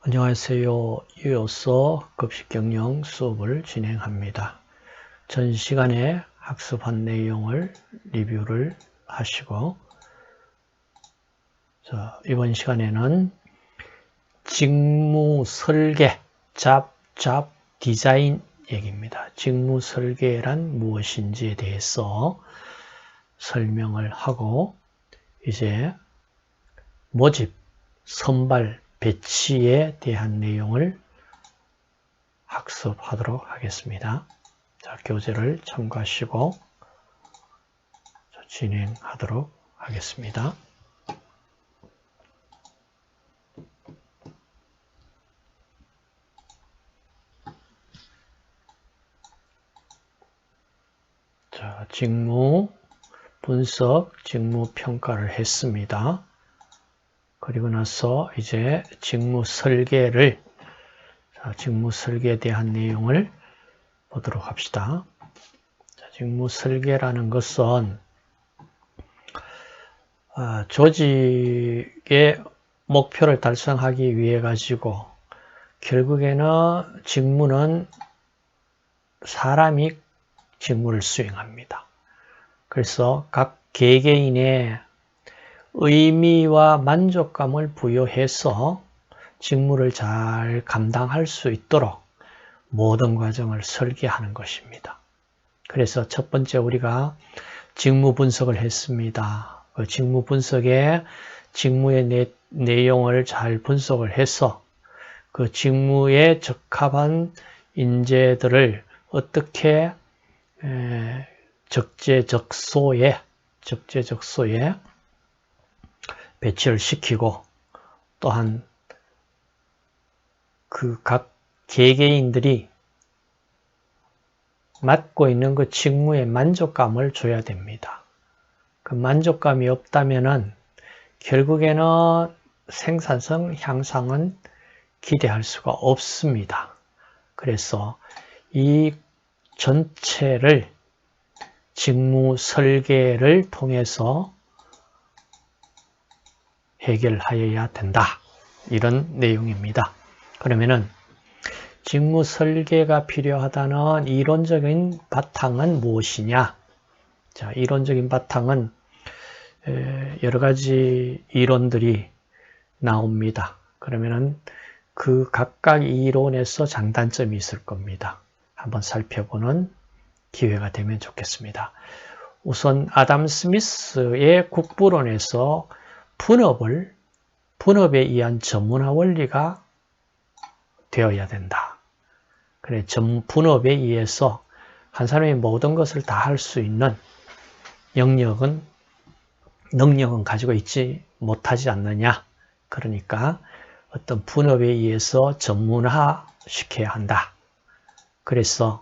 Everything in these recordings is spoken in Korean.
안녕하세요. 이어서 급식경영 수업을 진행합니다. 전 시간에 학습한 내용을 리뷰를 하시고, 이번 시간에는 직무 설계, 잡 디자인 얘기입니다. 직무 설계란 무엇인지에 대해서 설명을 하고, 이제 모집, 선발, 배치에 대한 내용을 학습하도록 하겠습니다. 자, 교재를 참고하시고 진행하도록 하겠습니다. 자, 직무 분석, 직무 평가를 했습니다. 그리고 나서 이제 직무 설계에 대한 내용을 보도록 합시다. 자, 직무 설계라는 것은 조직의 목표를 달성하기 위해 가지고 결국에는 직무는 사람이 직무를 수행합니다. 그래서 각 개개인의 의미와 만족감을 부여해서 직무를 잘 감당할 수 있도록 모든 과정을 설계하는 것입니다. 그래서 첫 번째 우리가 직무 분석을 했습니다. 그 직무 분석에 직무의 내용을 잘 분석을 해서 그 직무에 적합한 인재들을 어떻게 적재적소에 배치를 시키고, 또한 그 각 개개인들이 맡고 있는 그 직무에 만족감을 줘야 됩니다. 그 만족감이 없다면은 결국에는 생산성 향상은 기대할 수가 없습니다. 그래서 이 전체를 직무 설계를 통해서 해결하여야 된다. 이런 내용입니다. 그러면은 직무 설계가 필요하다는 이론적인 바탕은 무엇이냐? 자, 이론적인 바탕은 여러 가지 이론들이 나옵니다. 그러면은 그 각각 이론에서 장단점이 있을 겁니다. 한번 살펴보는 기회가 되면 좋겠습니다. 우선 아담 스미스의 국부론에서 분업에 의한 전문화 원리가 되어야 된다. 그래, 분업에 의해서 한 사람이 모든 것을 다 할 수 있는 능력은 가지고 있지 못하지 않느냐. 그러니까 어떤 분업에 의해서 전문화 시켜야 한다. 그래서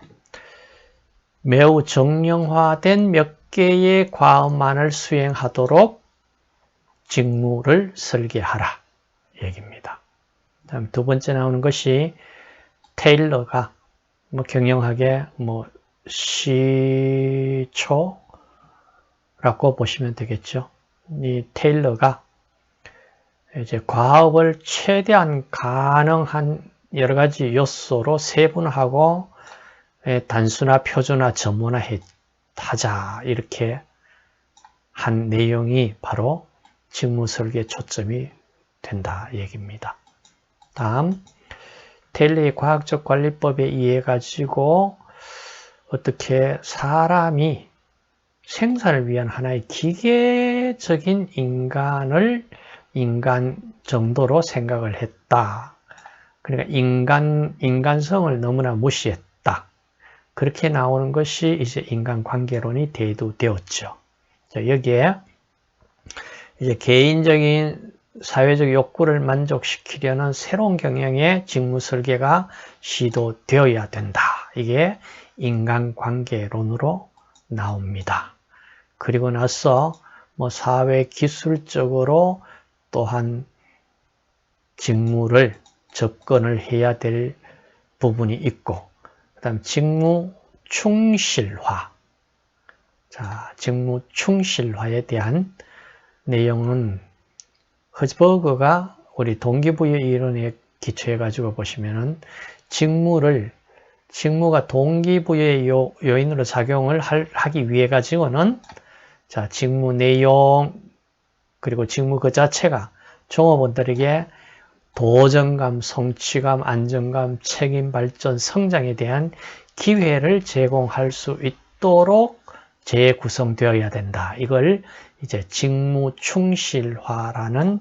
매우 정형화된 몇 개의 과업만을 수행하도록 직무를 설계하라 얘기입니다. 다음 두 번째 나오는 것이 테일러가 경영학의 시초라고 보시면 되겠죠. 이 테일러가 이제 과업을 최대한 가능한 여러 가지 요소로 세분하고 단순화, 표준화, 전문화하자 이렇게 한 내용이 바로 직무 설계에 초점이 된다 얘기입니다. 다음 테일러의 과학적 관리법에 의해 가지고 어떻게 사람이 생산을 위한 하나의 기계적인 인간 정도로 생각을 했다. 그러니까 인간성을 너무나 무시했다. 그렇게 나오는 것이 이제 인간관계론이 대두되었죠. 자, 여기에 이제 개인적인 사회적 욕구를 만족시키려는 새로운 경영의 직무 설계가 시도되어야 된다. 이게 인간관계론으로 나옵니다. 그리고 나서 사회 기술적으로 또한 직무를 접근을 해야 될 부분이 있고, 그 다음 직무 충실화. 자, 직무 충실화에 대한 내용은 허즈버그가 우리 동기부여 이론에 기초해가지고 보시면은 직무가 동기부여의 요인으로 작용을 하기 위해 가지고는 자, 직무 내용 그리고 직무 그 자체가 종업원들에게 도전감, 성취감, 안정감, 책임 발전, 성장에 대한 기회를 제공할 수 있도록 재구성되어야 된다. 이걸 이제 직무 충실화라는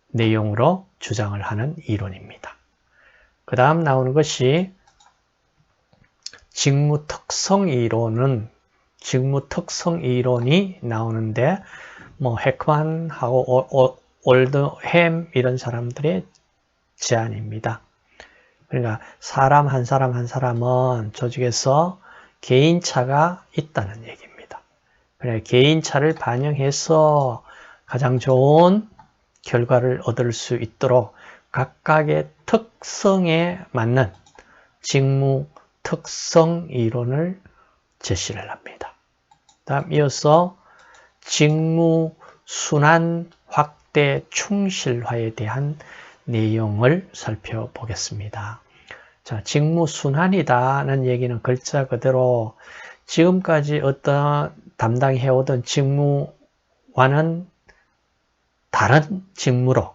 내용으로 주장을 하는 이론입니다. 그 다음 나오는 것이 직무 특성 이론이 나오는데 뭐 헤크만하고 올드햄 이런 사람들의 제안입니다. 그러니까 사람 한 사람은 조직에서 개인차가 있다는 얘기입니다. 그래 개인차를 반영해서 가장 좋은 결과를 얻을 수 있도록 각각의 특성에 맞는 직무 특성 이론을 제시를 합니다. 다음 이어서 직무 순환 확대 충실화에 대한 내용을 살펴보겠습니다. 자, 직무 순환이다는 얘기는 글자 그대로 지금까지 어떤 담당해오던 직무와는 다른 직무를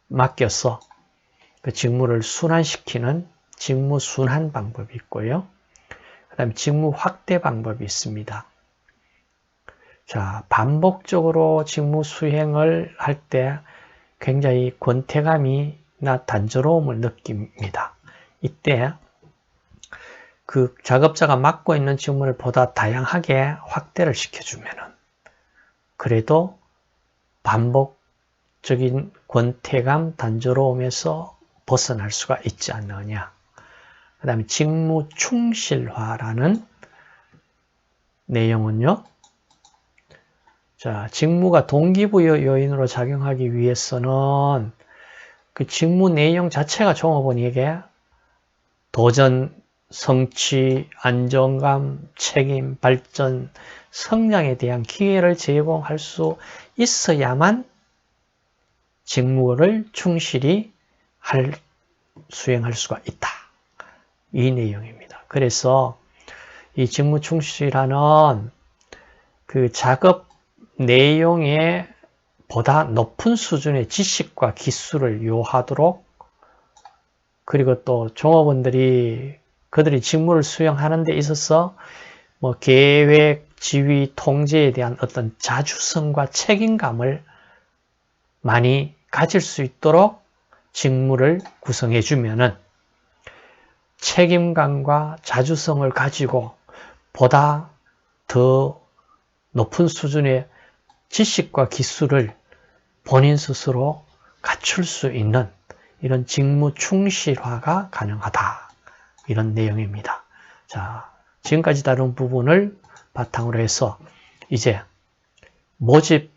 맡겨서 그 직무를 순환시키는 직무 순환 방법이 있고요. 그 다음에 직무 확대 방법이 있습니다. 자, 반복적으로 직무 수행을 할 때 굉장히 권태감이나 단조로움을 느낍니다. 이때 그 작업자가 맡고 있는 직무를 보다 다양하게 확대를 시켜주면은 그래도 반복적인 권태감, 단조로움에서 벗어날 수가 있지 않느냐. 그 다음에 직무 충실화라는 내용은요. 자, 직무가 동기부여 요인으로 작용하기 위해서는 그 직무 내용 자체가 종업원에게 도전, 성취, 안정감, 책임, 발전, 성장에 대한 기회를 제공할 수 있어야만 직무를 충실히 수행할 수가 있다. 이 내용입니다. 그래서 이 직무 충실화는 그 작업 내용에 보다 높은 수준의 지식과 기술을 요하도록 그리고 또 종업원들이 그들이 직무를 수행하는 데 있어서 뭐 계획, 지휘, 통제에 대한 어떤 자주성과 책임감을 많이 가질 수 있도록 직무를 구성해 주면은 책임감과 자주성을 가지고 보다 더 높은 수준의 지식과 기술을 본인 스스로 갖출 수 있는 이런 직무 충실화가 가능하다. 이런 내용입니다. 자, 지금까지 다룬 부분을 바탕으로 해서 이제 모집,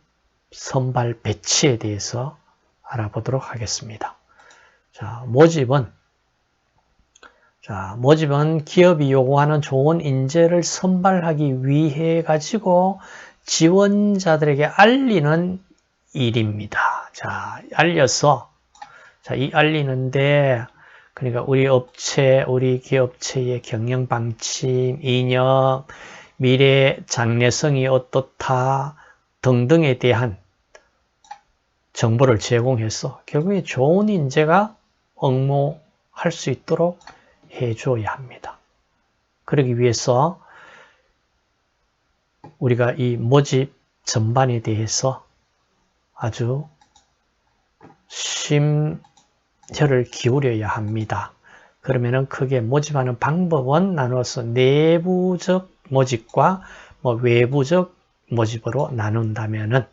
선발, 배치에 대해서 알아보도록 하겠습니다. 자, 모집은 기업이 요구하는 좋은 인재를 선발하기 위해 가지고 지원자들에게 알리는 일입니다. 자, 이 알리는데 그러니까 우리 기업체의 경영 방침, 이념, 미래 장래성이 어떻다 등등에 대한 정보를 제공해서 결국에 좋은 인재가 응모할 수 있도록 해줘야 합니다. 그러기 위해서 우리가 이 모집 전반에 대해서 아주 심혈을 기울여야 합니다. 그러면은 크게 모집하는 방법은 나누어서 내부적 모집과 외부적 모집으로 나눈다면은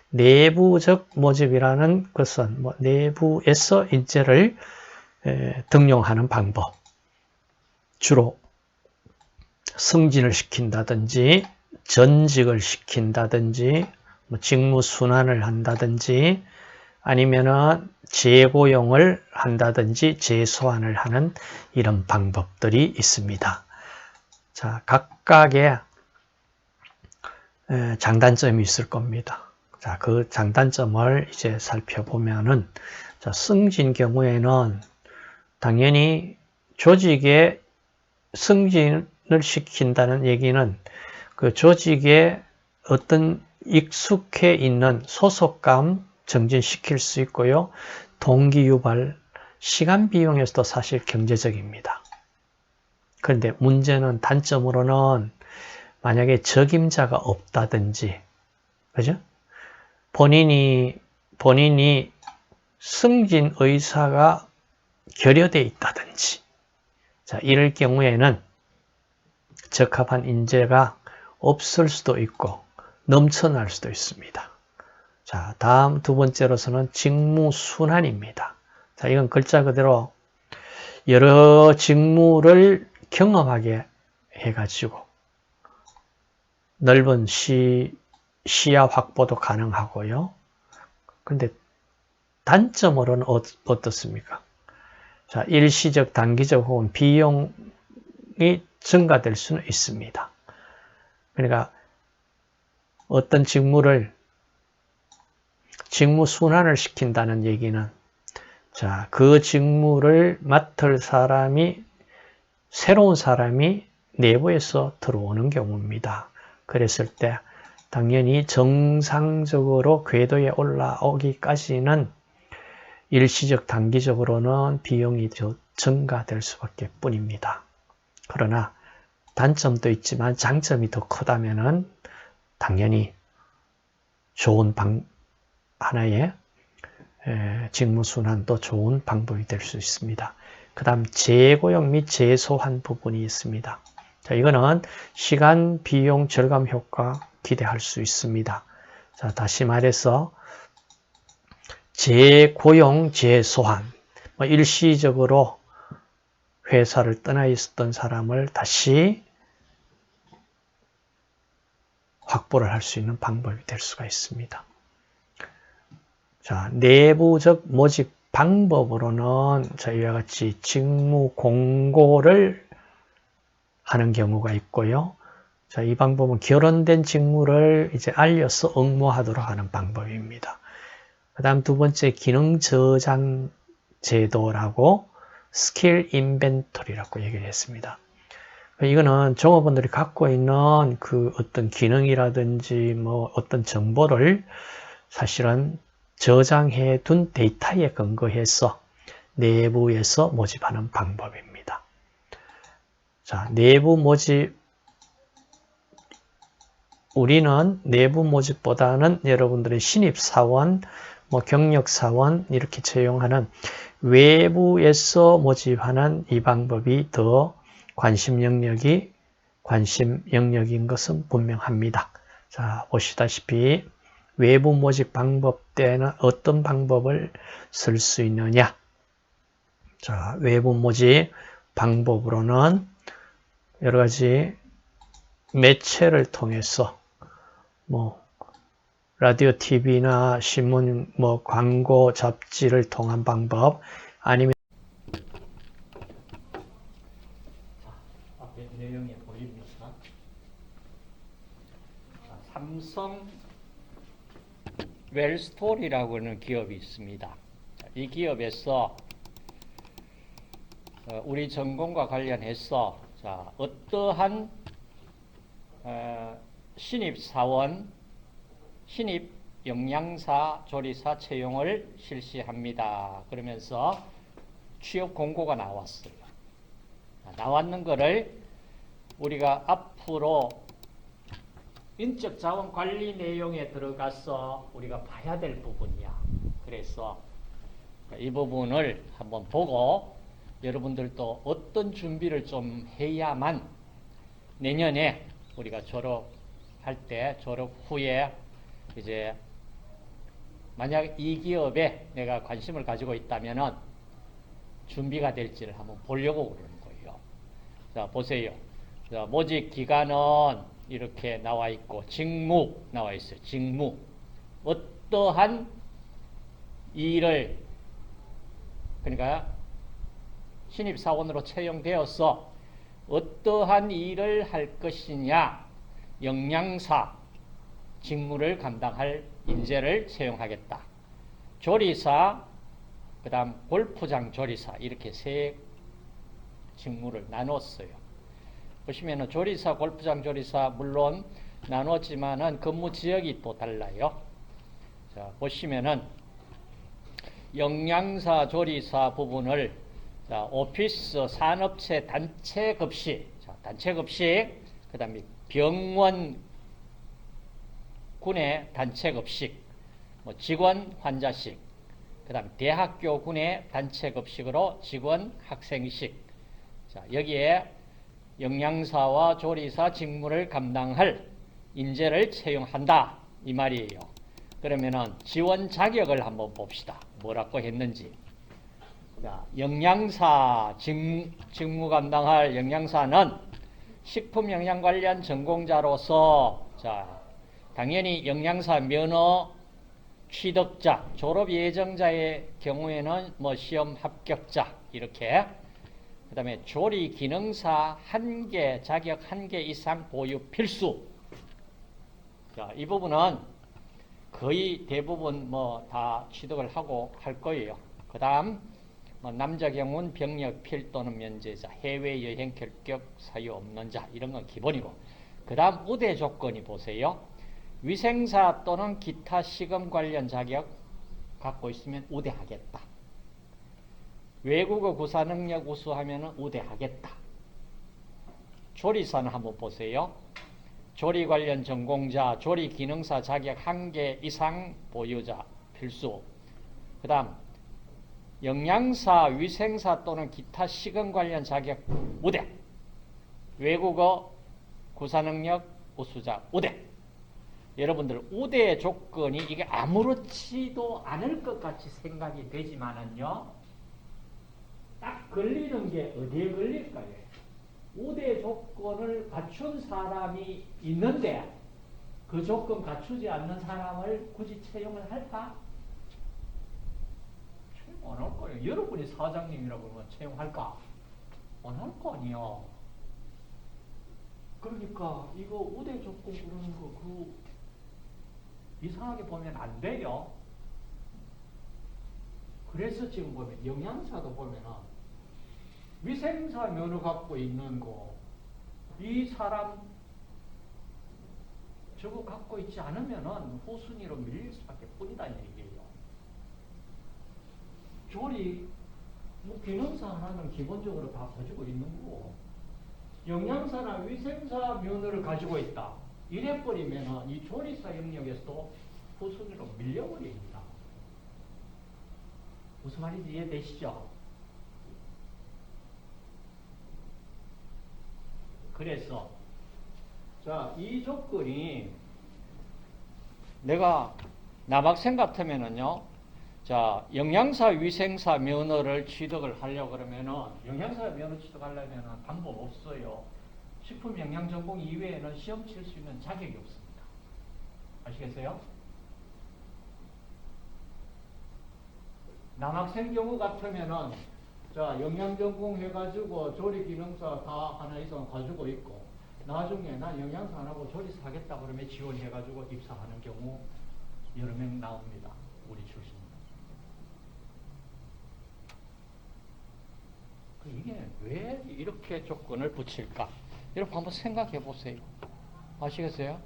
내부적 모집이라는 것은 내부에서 인재를 등용하는 방법, 주로 승진을 시킨다든지 전직을 시킨다든지 직무 순환을 한다든지 아니면은 재고용을 한다든지 재소환을 하는 이런 방법들이 있습니다. 자, 각각의 장단점이 있을 겁니다. 자, 그 장단점을 이제 살펴보면은, 자, 승진 경우에는 당연히 조직의 승진을 시킨다는 얘기는 그 조직에 어떤 익숙해 있는 소속감 정진시킬 수 있고요. 동기 유발, 시간 비용에서도 사실 경제적입니다. 그런데 문제는 단점으로는 만약에 적임자가 없다든지, 그죠? 본인이 승진 의사가 결여되어 있다든지, 자, 이럴 경우에는 적합한 인재가 없을 수도 있고 넘쳐날 수도 있습니다. 자, 다음 두 번째로서는 직무 순환입니다. 자, 이건 글자 그대로 여러 직무를 경험하게 해가지고 넓은 시야 확보도 가능하고요. 근데 단점으로는 어떻습니까? 자, 일시적, 단기적 혹은 비용이 증가될 수는 있습니다. 그러니까 어떤 직무 순환을 시킨다는 얘기는, 자, 그 직무를 맡을 새로운 사람이 내부에서 들어오는 경우입니다. 그랬을 때 당연히 정상적으로 궤도에 올라오기까지는 일시적, 단기적으로는 비용이 더 증가될 수밖에 뿐입니다. 그러나 단점도 있지만 장점이 더 크다면은 당연히 좋은 하나의 직무순환도 좋은 방법이 될 수 있습니다. 그 다음 재고용 및 재소환 부분이 있습니다. 자, 이거는 시간, 비용, 절감 효과 기대할 수 있습니다. 자, 다시 말해서 재고용, 재소환, 일시적으로 회사를 떠나 있었던 사람을 다시 확보를 할 수 있는 방법이 될 수가 있습니다. 자, 내부적 모집 방법으로는 자, 이와 같이 직무 공고를 하는 경우가 있고요. 자, 이 방법은 결혼된 직무를 이제 알려서 응모하도록 하는 방법입니다. 그 다음 두 번째 기능 저장 제도라고 스킬 인벤토리라고 얘기를 했습니다. 이거는 종업원들이 갖고 있는 그 어떤 기능이라든지 어떤 정보를 사실은 저장해 둔 데이터에 근거해서 내부에서 모집하는 방법입니다. 자, 내부 모집, 우리는 내부 모집보다는 여러분들의 신입사원, 경력사원 이렇게 채용하는 외부에서 모집하는 이 방법이 더 관심 영역인 것은 분명합니다. 자, 보시다시피 외부 모집 방법 때는 어떤 방법을 쓸 수 있느냐? 자, 외부 모집 방법으로는 여러 가지 매체를 통해서 라디오, TV나 신문, 광고, 잡지를 통한 방법, 아니면 앞에 내용이 보입니까? 삼성 웰스토리라고 하는 기업이 있습니다. 이 기업에서 우리 전공과 관련해서 어떠한 신입사원, 신입 영양사, 조리사 채용을 실시합니다. 그러면서 취업 공고가 나왔어요. 나왔는 거를 우리가 앞으로 인적 자원 관리 내용에 들어가서 우리가 봐야 될 부분이야. 그래서 이 부분을 한번 보고 여러분들도 어떤 준비를 좀 해야만 내년에 우리가 졸업할 때, 졸업 후에 이제 만약 이 기업에 내가 관심을 가지고 있다면은 준비가 될지를 한번 보려고 그러는 거예요. 자, 보세요. 자, 모집 기간은 이렇게 나와 있고, 직무 나와 있어요. 직무. 어떠한 일을, 그러니까 신입사원으로 채용되어서 어떠한 일을 할 것이냐, 영양사, 직무를 감당할 인재를 채용하겠다. 조리사, 그 다음 골프장 조리사 이렇게 세 직무를 나눴어요. 보시면은 조리사, 골프장 조리사 물론 나눴지만은 근무 지역이 또 달라요. 자, 보시면은 영양사, 조리사 부분을 자, 오피스, 산업체, 단체 급식, 자, 단체 급식, 그 다음에 병원, 군의 단체 급식, 뭐 직원, 환자식, 그 다음 대학교, 군의 단체 급식으로 직원, 학생식. 자, 여기에 영양사와 조리사 직무를 감당할 인재를 채용한다. 이 말이에요. 그러면은 지원 자격을 한번 봅시다. 뭐라고 했는지. 자, 영양사 직무 감당할 영양사는 식품 영양 관련 전공자로서 자, 당연히 영양사 면허 취득자, 졸업 예정자의 경우에는 뭐 시험 합격자 이렇게 그 다음에 조리 기능사 1개, 자격 1개 이상 보유 필수. 자, 이 부분은 거의 대부분 뭐 다 취득을 하고 할 거예요. 그 다음 뭐 남자 경우는 병역 필 또는 면제자, 해외여행 결격 사유 없는 자 이런 건 기본이고 그 다음 우대 조건이 보세요. 위생사 또는 기타 시급 관련 자격 갖고 있으면 우대하겠다. 외국어 구사 능력 우수하면 우대하겠다. 조리사는 한번 보세요. 조리 관련 전공자, 조리 기능사 자격 1개 이상 보유자 필수. 그 다음 영양사, 위생사 또는 기타 시급 관련 자격 우대. 외국어 구사 능력 우수자 우대. 여러분들 우대 조건이 이게 아무렇지도 않을 것 같이 생각이 되지만은요. 딱 걸리는 게 어디에 걸릴까요? 우대 조건을 갖춘 사람이 있는데 그 조건 갖추지 않는 사람을 굳이 채용을 할까? 채용 안 할 거예요. 여러분이 사장님이라고 하면 채용할까? 안 할 거 아니에요. 그러니까 이거 우대 조건 그러는 거 이상하게 보면 안 돼요. 그래서 지금 보면 영양사도 보면은 위생사 면허 갖고 있는 거, 이 사람 저거 갖고 있지 않으면은 후순위로 밀릴 수밖에 뿐이다 이 얘기예요. 조리, 뭐 기능사 하나는 기본적으로 다 가지고 있는 거고, 영양사나 위생사 면허를 가지고 있다. 이래버리면은 이 조리사 영역에서도 후순위로 밀려버립니다. 무슨 말인지 이해되시죠? 그래서 자, 이 조건이 내가 남학생 같으면은요, 자, 영양사, 위생사 면허를 취득을 하려고 그러면은 영양사 면허 취득하려면은 방법 없어요. 식품 영양 전공 이외에는 시험 칠 수 있는 자격이 없습니다. 아시겠어요? 남학생 경우 같으면은 자, 영양 전공 해가지고 조리 기능사 다 하나 이상 가지고 있고 나중에 나 영양사 안 하고 조리사 하겠다 그러면 지원해가지고 입사하는 경우 여러 명 나옵니다. 우리 출신. 이게 왜 이렇게 조건을 붙일까? 여러분 한번 생각해 보세요. 아시겠어요?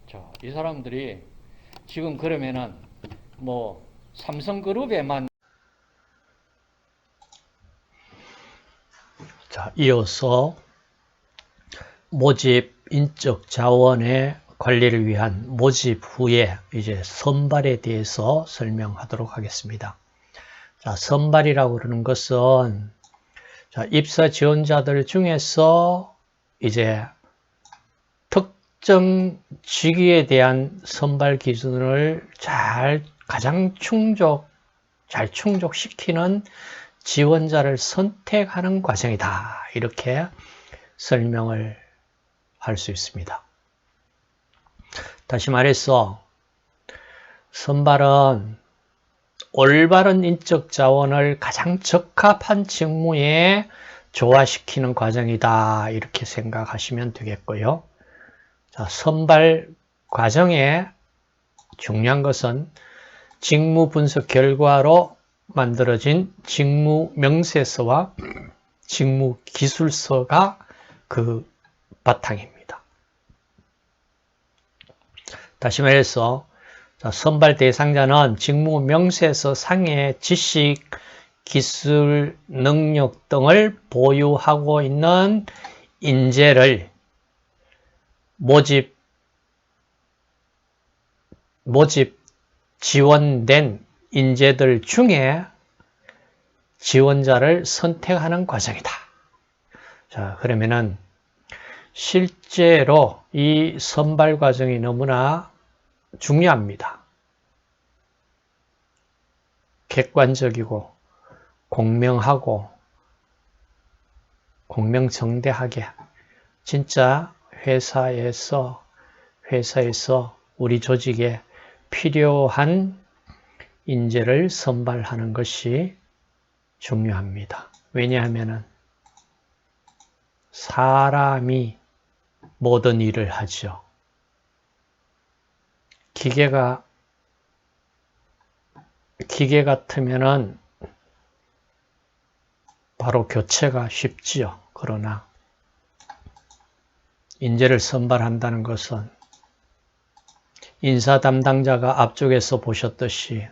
자, 이 사람들이 지금 그러면은 뭐 삼성그룹에만 자, 이어서 모집 인적 자원의 관리를 위한 모집 후에 이제 선발에 대해서 설명하도록 하겠습니다. 자, 선발이라고 그러는 것은 자, 입사 지원자들 중에서 이제 특정 직위에 대한 선발 기준을 가장 잘 충족시키는 지원자를 선택하는 과정이다. 이렇게 설명을 할 수 있습니다. 다시 말해서 선발은 올바른 인적 자원을 가장 적합한 직무에 조화시키는 과정이다. 이렇게 생각하시면 되겠고요. 자, 선발 과정에 중요한 것은 직무 분석 결과로 만들어진 직무 명세서와 직무 기술서가 그 바탕입니다. 다시 말해서 선발 대상자는 직무 명세서 상의 지식, 기술, 능력 등을 보유하고 있는 인재를 모집 지원된 인재들 중에 지원자를 선택하는 과정이다. 자, 그러면은 실제로 이 선발 과정이 너무나 중요합니다. 객관적이고 공명하고 공명정대하게 진짜 회사에서 우리 조직에 필요한 인재를 선발하는 것이 중요합니다. 왜냐하면 사람이 모든 일을 하죠. 기계 같으면은 바로 교체가 쉽지요. 그러나 인재를 선발한다는 것은 인사 담당자가 앞쪽에서 보셨듯이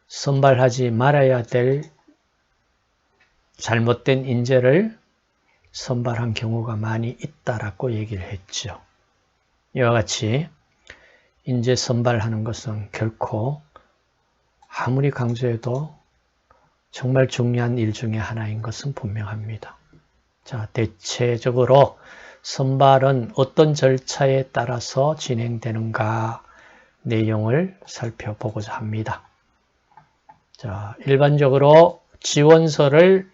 선발하지 말아야 될 잘못된 인재를 선발한 경우가 많이 있다라고 얘기를 했죠. 이와 같이 인재 선발하는 것은 결코 아무리 강조해도 정말 중요한 일 중에 하나인 것은 분명합니다. 자, 대체적으로 선발은 어떤 절차에 따라서 진행되는가 내용을 살펴보고자 합니다. 자, 일반적으로 지원서를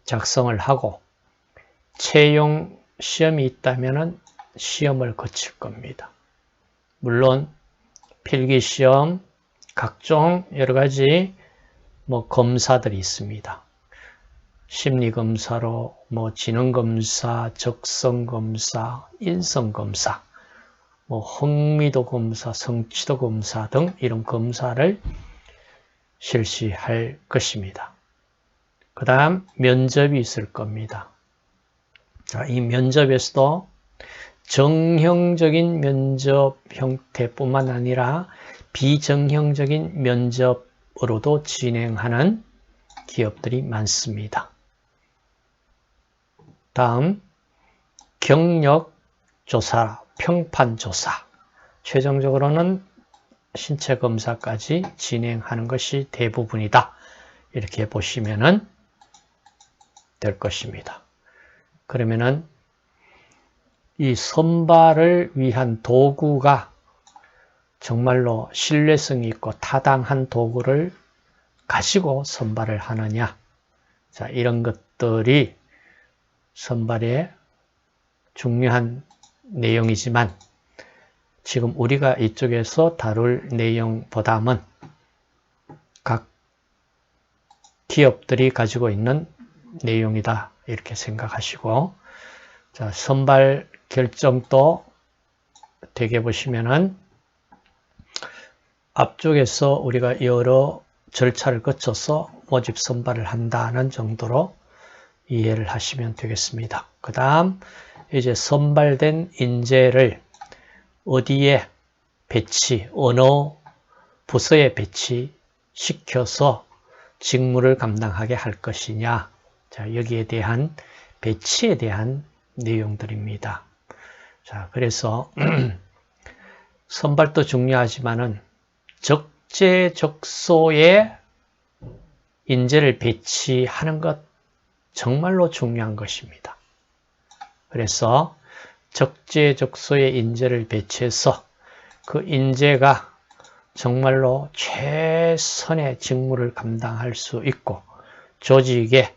작성을 하고 채용 시험이 있다면 시험을 거칠 겁니다. 물론 필기시험, 각종 여러 가지 검사들이 있습니다. 심리검사로 지능검사, 적성검사, 인성검사, 흥미도검사, 성취도검사 등 이런 검사를 실시할 것입니다. 그 다음 면접이 있을 겁니다. 자, 이 면접에서도 정형적인 면접 형태뿐만 아니라 비정형적인 면접으로도 진행하는 기업들이 많습니다. 다음 경력조사, 평판조사, 최종적으로는 신체검사까지 진행하는 것이 대부분이다. 이렇게 보시면 될 것입니다. 그러면은 이 선발을 위한 도구가 정말로 신뢰성이 있고 타당한 도구를 가지고 선발을 하느냐. 자, 이런 것들이 선발의 중요한 내용이지만 지금 우리가 이쪽에서 다룰 내용보다는 각 기업들이 가지고 있는 내용이다. 이렇게 생각하시고, 자, 선발 결정도 되게 보시면은 앞쪽에서 우리가 여러 절차를 거쳐서 모집 선발을 한다는 정도로 이해를 하시면 되겠습니다. 그 다음 이제 선발된 인재를 어디에 어느 부서에 배치시켜서 직무를 감당하게 할 것이냐. 자, 여기에 대한 배치에 대한 내용들입니다. 자, 그래서 선발도 중요하지만은 적재적소에 인재를 배치하는 것 정말로 중요한 것입니다. 그래서 적재적소에 인재를 배치해서 그 인재가 정말로 최선의 직무를 감당할 수 있고 조직의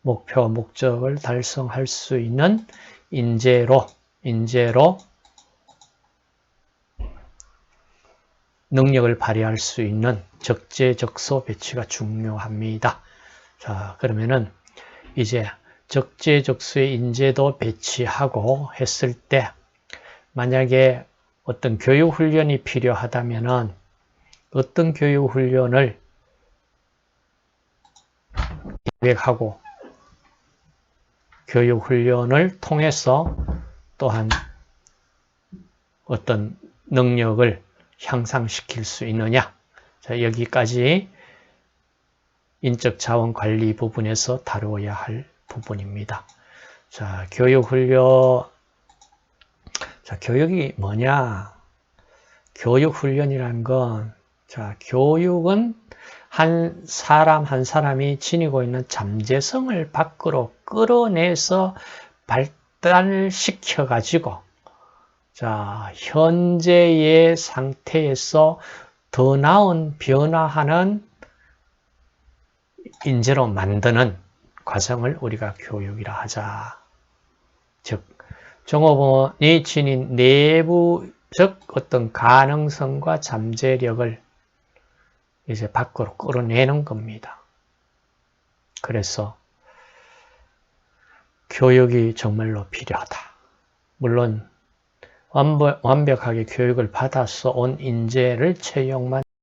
목표, 목적을 달성할 수 있는 인재로 능력을 발휘할 수 있는 적재적소 배치가 중요합니다. 자, 그러면은 이제 적재적소의 인재도 배치하고 했을 때 만약에 어떤 교육훈련이 필요하다면은 어떤 교육훈련을 계획하고 교육훈련을 통해서 또한 어떤 능력을 향상시킬 수 있느냐. 자, 여기까지 인적 자원 관리 부분에서 다루어야 할 부분입니다. 자, 교육이 뭐냐? 교육훈련이란 건, 자, 교육은 한 사람 한 사람이 지니고 있는 잠재성을 밖으로 끌어내서 발달시켜가지고, 자, 현재의 상태에서 더 나은 변화하는 인재로 만드는 과정을 우리가 교육이라 하자. 즉, 종업원이 지닌 내부적 어떤 가능성과 잠재력을 이제 밖으로 끌어내는 겁니다. 그래서 교육이 정말로 필요하다. 물론 완벽하게 교육을 받아서 온 인재를 채용만